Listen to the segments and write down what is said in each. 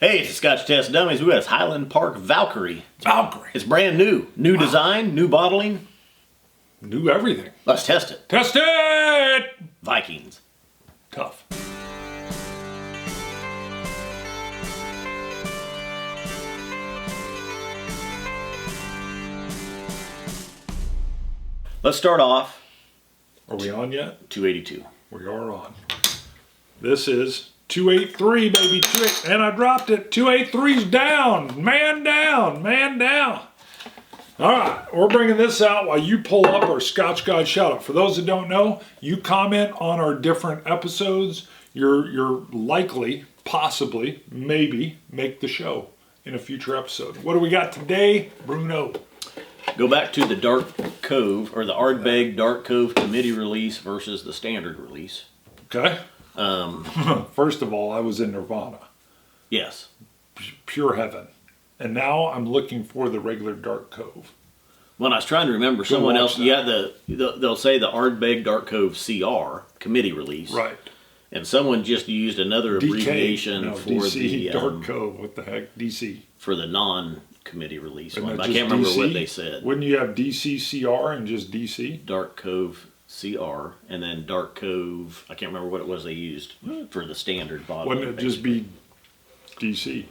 Hey, it's the Scotch Test Dummies. We got this Highland Park Valkyrie. Valkyrie. It's brand new. New design, new bottling. New everything. Let's test it. Test it! Vikings. Tough. Let's start off. Are we on yet? 282. We are on. This is 283, baby. 28, and I dropped it. 283's down. Man down. Man down. All right. We're bringing this out while you pull up our Scotch Guide shout-out. For those that don't know, you comment on our different episodes. You're likely, possibly, maybe, make the show in a future episode. What do we got today, Bruno? Go back to the Dark Cove, or the Ardbeg Dark Cove committee release versus the standard release. Okay. First of all, I was in Nirvana. Yes. Pure heaven. And now I'm looking for the regular Dark Cove. When I was trying to remember, someone else, they'll say the Ardbeg Dark Cove CR committee release. Right. And someone just used another abbreviation for DC, the Dark Cove. What the heck? DC. For the non-committee release one. I just can't remember DC? what they said. Wouldn't you have DC CR and just DC? Dark Cove CR, and then Dark Cove, I can't remember what it was they used for the standard bottle. Wouldn't it just be DC?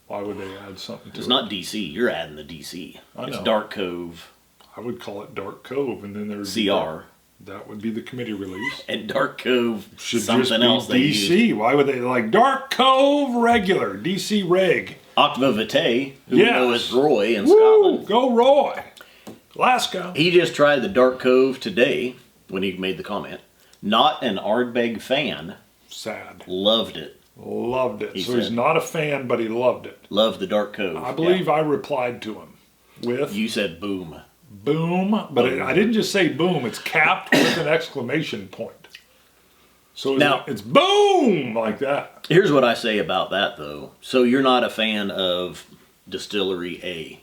Why would they add something to it? It's not DC. You're adding the DC. I know. It's Dark Cove. I would call it Dark Cove, and then there would CR. be that would be the committee release. And Dark Cove Should something just be else they DC. used. Why would they like Dark Cove regular DC reg? Octava Vitae, who we know is Roy in Woo! Scotland. Go Roy! Glasgow. He just tried the Dark Cove today when he made the comment. Not an Ardbeg fan. Sad. Loved it. Loved it. He So he's said. not a fan, but he loved it. Loved the Dark Cove. I believe I replied to him with You said boom. boom, but I didn't just say boom. It's capped with an exclamation point. So Now- it's boom like that. Here's what I say about that, though. So you're not a fan of Distillery A.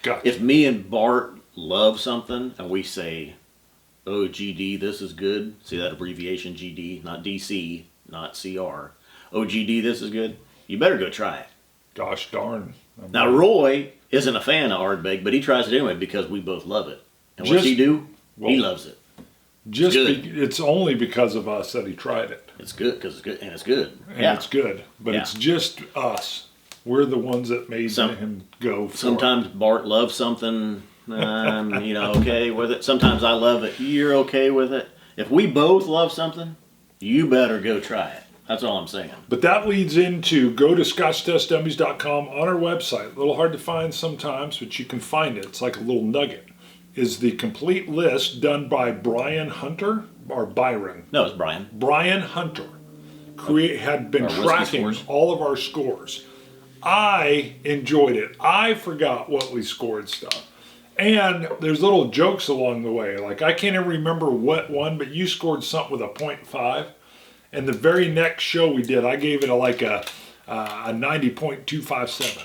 Gotcha. If me and Bart love something and we say, oh, GD, this is good. See that abbreviation, GD, not DC, not CR. Oh, GD, this is good. You better go try it. Gosh darn. Now, Roy isn't a fan of Ardbeg, but he tries it anyway because we both love it. And what's he do? He loves it. It's only because of us that he tried it. It's good because it's good, and it's good. And it's good, but Yeah. it's just us. We're the ones that made him go for it. Sometimes Bart loves something, okay with it. Sometimes I love it. You're okay with it. If we both love something, you better go try it. That's all I'm saying. But that leads into go to scotchtestdummies.com on our website. A little hard to find sometimes, but you can find it. It's like a little nugget. Is the complete list done by Brian Hunter or Byron? No, it's Brian. Brian Hunter had been Our whiskey tracking scores. all of our scores. I enjoyed it. I forgot what we scored stuff. And there's little jokes along the way. Like I can't even remember what one, but you scored something with a 0.5. And the very next show we did, I gave it a 90.257.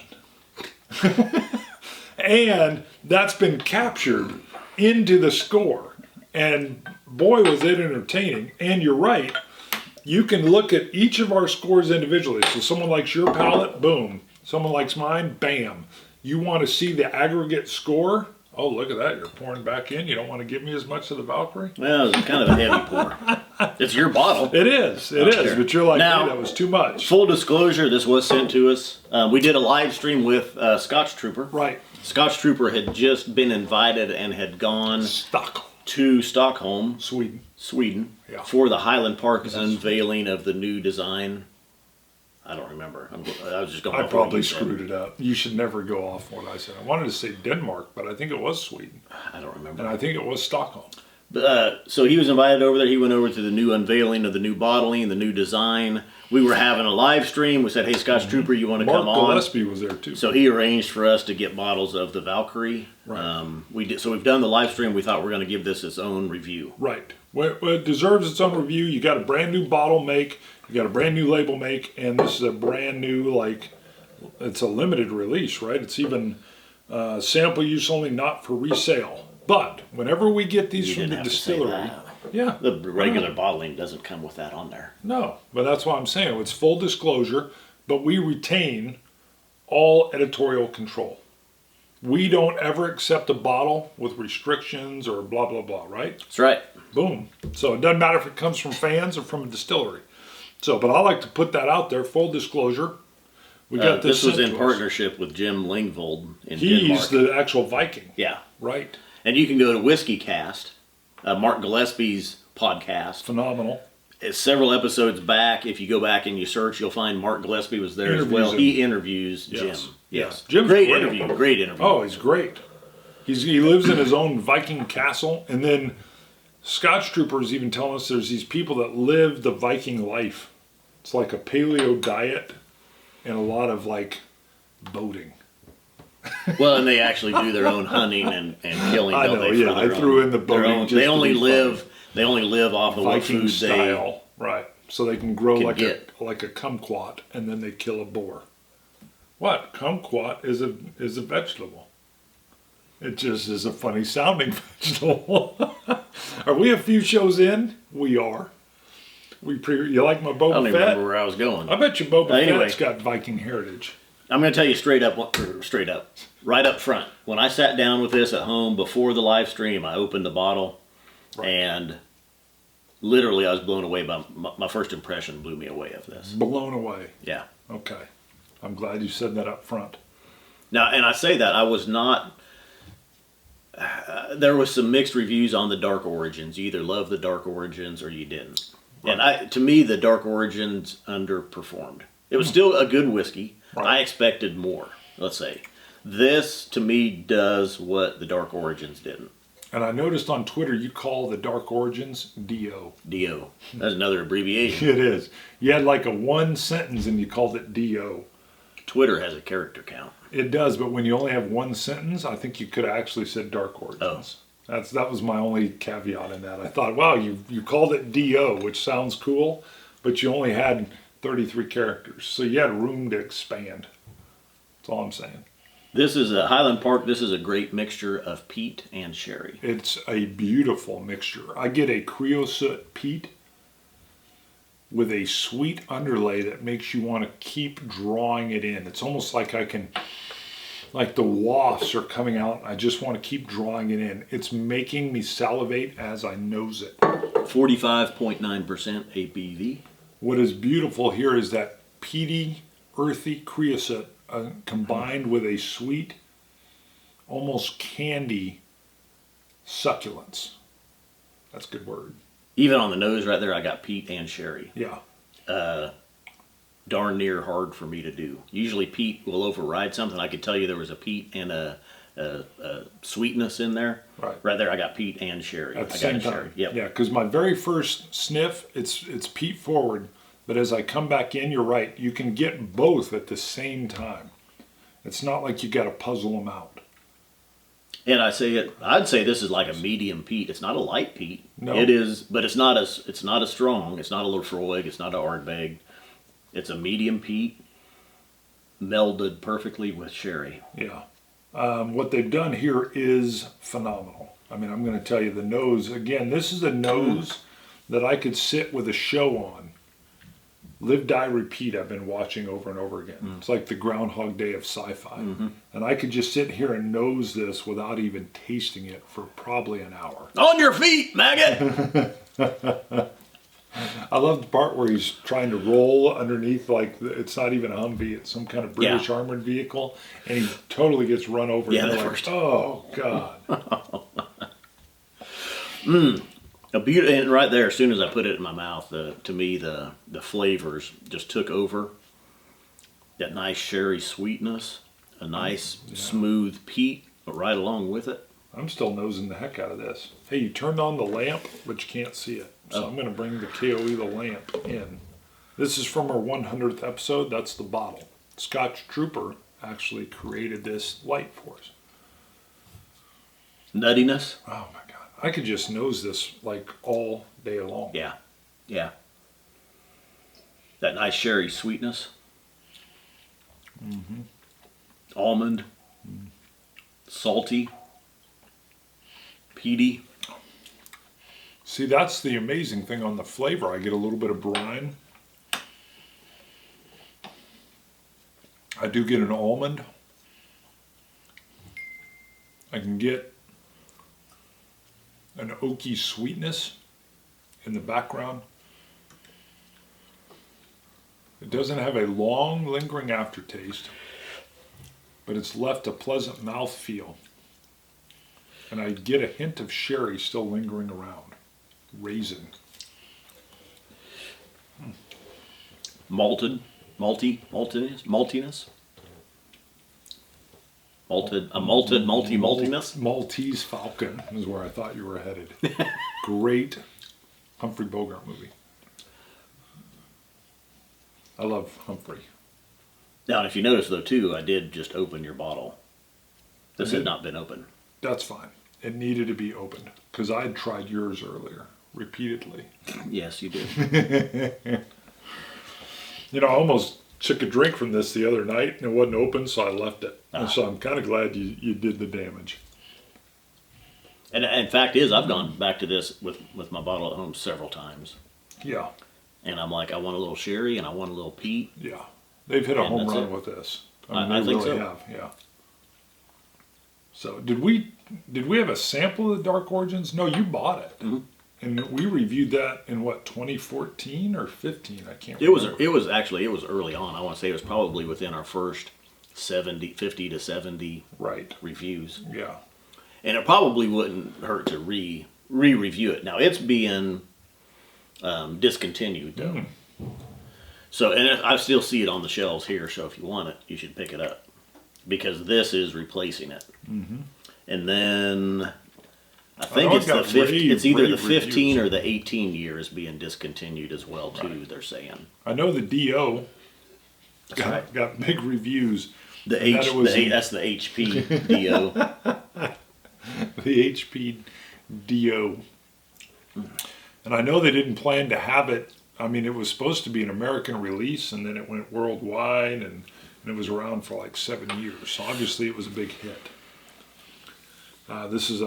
And that's been captured into the score. And boy, was it entertaining. And you're right. You can look at each of our scores individually. So someone likes your palette, boom. Someone likes mine, bam. You want to see the aggregate score? Oh, look at that. You're pouring back in. You don't want to give me as much of the Valkyrie? Well, it's kind of a heavy pour. It's your bottle. It is. It is. Sure. But you're like, Now, hey, that was too much. Full disclosure, this was sent to us. We did a live stream with Scotch Trooper. Right. Scotch Trooper had just been invited and had gone to Stockholm, Sweden, Yeah. for the Highland Park unveiling of the new design. I don't remember. I was just going. I probably screwed it up. You should never go off what I said. I wanted to say Denmark, but I think it was Sweden. I don't remember. And I think it was Stockholm. So he was invited over there. He went over to the new unveiling of the new bottling, the new design. We were having a live stream. We said, hey, Scotch Trooper, you want to come on? Mark Gillespie was there too. So he arranged for us to get bottles of the Valkyrie. Right. We did. So we've done the live stream. We thought we were going to give this its own review. Right. Well, it deserves its own review. You got a brand new bottle make. You got a brand new label make. And this is a brand new, it's a limited release, right? It's even sample use only, not for resale. But whenever we get these You from didn't the have to say distillery, that. yeah, The regular bottling doesn't come with that on there. no, but that's why I'm saying it's full disclosure. but we retain all editorial control. We don't ever accept a bottle with restrictions or blah, blah, blah, right? That's right. Boom. So it doesn't matter if it comes from fans or from a distillery. So, but I like to put that out there, full disclosure. We got this was sent in to us. partnership with Jim Lingvold in He's Denmark. the actual Viking. Yeah. Right. And you can go to Whiskey Cast, Mark Gillespie's podcast. Phenomenal. It's several episodes back. If you go back and you search, you'll find Mark Gillespie was there as well. Interviews him. He interviews Yes. Jim. Yes. Jim's Great great. interview. Great interview. Oh, he's great. He lives in his own Viking castle. And then Scotch Troopers even telling us there's these people that live the Viking life. It's like a paleo diet and a lot of like boating. Well, and they actually do their own hunting and killing. I don't know, they, yeah. for I their threw own- in the their boating own- just They to only be live. funny. They only live off of what Viking food style, right? So they can grow can like get. a kumquat, and then they kill a boar. What kumquat is a vegetable? It just is a funny sounding vegetable. Are we a few shows in? We are. You like my I don't Boba even Fett? remember where I was going. I bet you Boba Anyway. Fett's got Viking heritage. I'm going to tell you straight up, right up front. When I sat down with this at home before the live stream, I opened the bottle, and literally I was blown away by my first impression. Blew me away of this. Blown away. Yeah. Okay. I'm glad you said that up front. Now, and I say that I was not. There was some mixed reviews on the Dark Origins. You either loved the Dark Origins or you didn't. Right. And to me, the Dark Origins underperformed. It was still a good whiskey. Right. I expected more. Let's say this to me does what the Dark Origins didn't. And I noticed on Twitter you call the Dark Origins DO. DO. That's another abbreviation. It is. You had like a one sentence and you called it DO. Twitter has a character count. It does, but when you only have one sentence, I think you could have actually said Dark Origins. That was my only caveat in that. I thought, wow, you called it DO, which sounds cool, but you only had 33 characters, so you had room to expand. That's all I'm saying. This is a Highland Park. This is a great mixture of peat and sherry. It's a beautiful mixture. I get a creosote peat with a sweet underlay that makes you want to keep drawing it in. It's almost like like the wafts are coming out. I just want to keep drawing it in. It's making me salivate as I nose it. 45.9% ABV. What is beautiful here is that peaty, earthy creosote combined with a sweet, almost candy succulence. That's a good word. Even on the nose right there, I got peat and sherry. Yeah. Darn near hard for me to do. Usually peat will override something. I could tell you there was a peat and a sweetness in there. Right. Right there, I got peat and sherry. At the I same got a time. sherry. Yep. Yeah, because my very first sniff, it's peat forward, but as I come back in, you're right. You can get both at the same time. It's not like you got to puzzle them out. And I'd say this is like a medium peat. It's not a light peat. No. It is, but it's not a strong. It's not a Lefroy. It's not a Ardbeg. It's a medium peat, melded perfectly with sherry. Yeah. What they've done here is phenomenal. I mean, I'm going to tell you the nose. Again, this is a nose that I could sit with a show on. Live, Die, Repeat I've been watching over and over again. It's like the Groundhog Day of sci-fi. And I could just sit here and nose this without even tasting it for probably an hour. On your feet, maggot! I love the part where he's trying to roll underneath, like it's not even a Humvee, it's some kind of British armored vehicle, and he totally gets run over. Yeah, and the you're first. like, oh God. A beauty, and right there, as soon as I put it in my mouth, to me the flavors just took over. That nice sherry sweetness, a nice smooth peat, but right along with it. I'm still nosing the heck out of this. Hey, you turned on the lamp, but you can't see it. So I'm going to bring the KOE the lamp in. This is from our 100th episode. That's the bottle. Scotch Trooper actually created this light for us. Nuttiness. Oh my God. I could just nose this like all day long. Yeah, yeah. That nice sherry sweetness. Almond. Salty. Peaty. See, that's the amazing thing on the flavor. I get a little bit of brine. I do get an almond. I can get an oaky sweetness in the background. It doesn't have a long, lingering aftertaste, but it's left a pleasant mouthfeel. And I get a hint of sherry still lingering around. Raisin. Maltiness. Maltiness. Maltese Falcon is where I thought you were headed. Great Humphrey Bogart movie. I love Humphrey. Now, if you notice though too, I did just open your bottle. This had not been opened. That's fine. It needed to be opened because I had tried yours earlier repeatedly. Yes, you did. You know, I almost took a drink from this the other night and it wasn't open, so I left it. And so I'm kind of glad you did the damage. And fact is, I've gone back to this with my bottle at home several times. Yeah. And I'm like, I want a little sherry and I want a little peat. Yeah. They've hit a home run with this. I they think really so. have, yeah. So did we have a sample of the Dark Origins? No, you bought it. Mm-hmm. And we reviewed that in what, 2014 or 15? I can't remember. It was early on. I want to say it was probably within our first 50 to 70 reviews. Yeah. And it probably wouldn't hurt to re-review it. Now it's being discontinued though. So, and I still see it on the shelves here. So if you want it, you should pick it up because this is replacing it. Mm-hmm. And then I think it's the 15. It's either the 15 or the 18 year is being discontinued as well too. Right. They're saying. I know the DO got big reviews. That's the HP DO. The HP DO. And I know they didn't plan to have it. I mean, it was supposed to be an American release, and then it went worldwide, and it was around for like 7 years. So obviously, it was a big hit. This is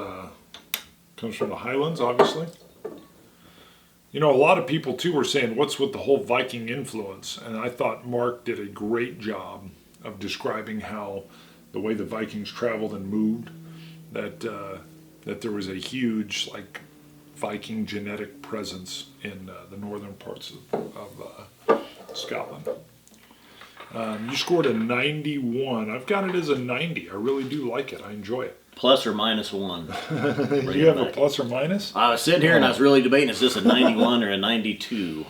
comes from the Highlands, obviously. You know, a lot of people too were saying, "What's with the whole Viking influence?" And I thought Mark did a great job of describing how the way the Vikings traveled and moved. That there was a huge Viking genetic presence in the northern parts of Scotland. You scored a 91. I've got it as a 90. I really do like it. I enjoy it. Plus or minus one. You have a plus or minus? I was sitting here and I was really debating, is this a 91 or a 92?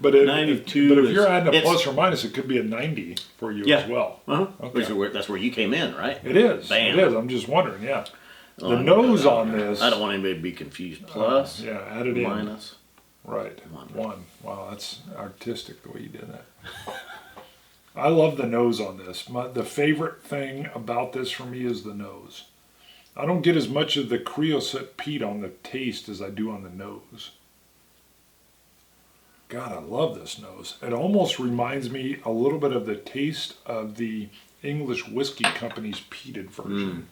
But if you're adding a plus or minus, it could be a 90 for you as well. Uh-huh. Okay. That's where you came in, right? It is. Bam. It is. I'm just wondering, yeah. The nose on this. I don't want anybody to be confused. Plus, add it minus. Right. One. Wow, that's artistic the way you did that. I love the nose on this. The favorite thing about this for me is the nose. I don't get as much of the creosote peat on the taste as I do on the nose. God, I love this nose. It almost reminds me a little bit of the taste of the English Whiskey Company's peated version.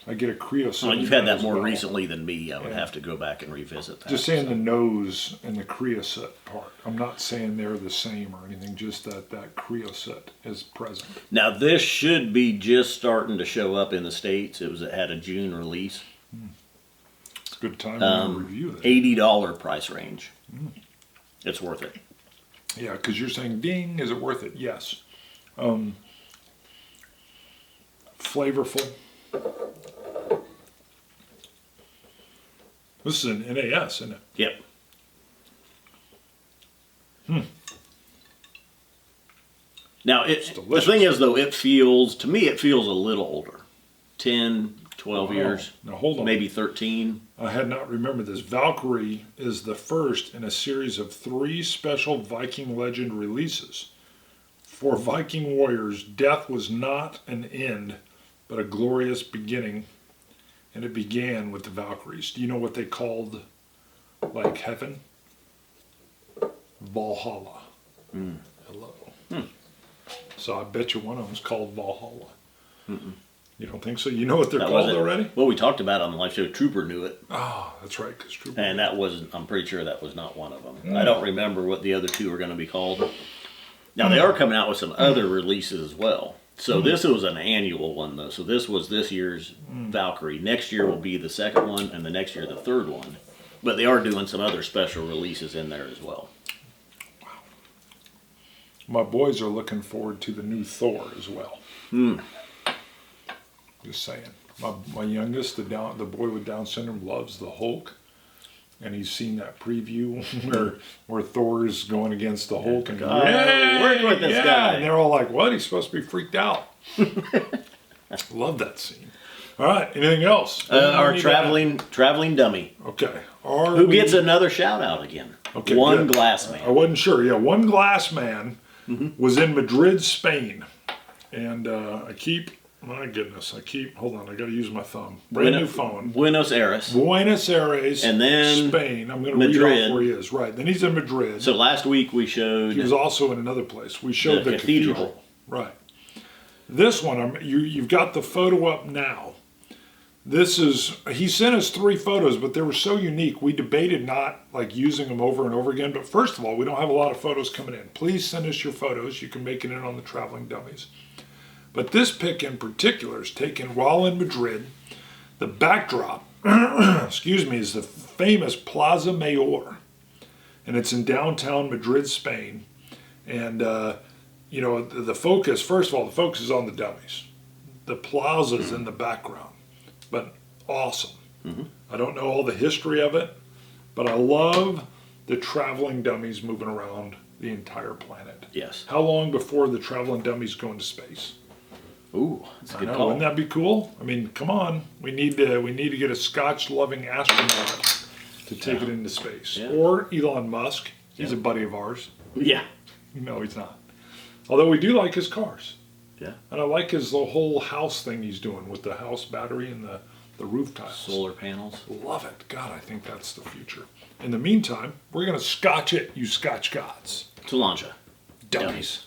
I get a creosote. Well, you've had that more recently than me. I would have to go back and revisit that. Just saying the nose and the creosote part. I'm not saying they're the same or anything, just that creosote is present. Now, this should be just starting to show up in the States. It had a June release. It's a good time to review that. $80 price range. It's worth it. Yeah, because you're saying, ding, is it worth it? Yes. Flavorful. This is an NAS, isn't it? Yep. Now, the thing is, though, to me, it feels a little older. 10, 12 years. Now, hold on. Maybe 13. I had not remembered this. Valkyrie is the first in a series of 3 special Viking Legend releases. For Viking warriors, death was not an end, but a glorious beginning. And it began with the Valkyries. Do you know what they called, heaven? Valhalla. Hello. So I bet you one of them is called Valhalla. You don't think so? You know what they're called already? Well, we talked about it on the live show. Trooper knew it. Oh, that's right, because Trooper. And I'm pretty sure that was not one of them. I don't remember what the other 2 are going to be called. Now they are coming out with some other releases as well. So this was an annual one though. So this was this year's Valkyrie. Next year will be the second one, and the next year the third one. But they are doing some other special releases in there as well. My boys are looking forward to the new Thor as well. Just saying. My youngest, the boy with Down syndrome, loves the Hulk. And he's seen that preview where Thor's going against the Hulk. And work with this guy. And they're all like, what? He's supposed to be freaked out. Love that scene. All right, anything else? Our traveling dummy. Okay. Who gets another shout out again? Okay, One good. Glass Man. I wasn't sure. Yeah, One Glass Man was in Madrid, Spain. And hold on, I got to use my thumb. New phone. Buenos Aires. And then Spain. I'm going to read off where he is. Right, then he's in Madrid. So last week we showed... He was also in another place. We showed the cathedral. Right. This one, you've got the photo up now. He sent us 3 photos, but they were so unique. We debated not like using them over and over again. But first of all, we don't have a lot of photos coming in. Please send us your photos. You can make it in on the Traveling Dummies. But this pic in particular is taken while in Madrid. The backdrop, is the famous Plaza Mayor. And it's in downtown Madrid, Spain. And, the focus, first of all, the focus is on the dummies. The plaza's in the background. But awesome. I don't know all the history of it, but I love the traveling dummies moving around the entire planet. Yes. How long before the traveling dummies go into space? Ooh, that's a good call. Wouldn't that be cool? I mean, come on. We need to get a Scotch-loving astronaut to take it into space. Yeah. Or Elon Musk. He's a buddy of ours. Yeah. No, he's not. Although we do like his cars. Yeah. And I like the whole house thing he's doing with the house battery and the roof tiles. Solar panels. Love it. God, I think that's the future. In the meantime, we're going to Scotch it, you Scotch gods. Tulanja. Dummies.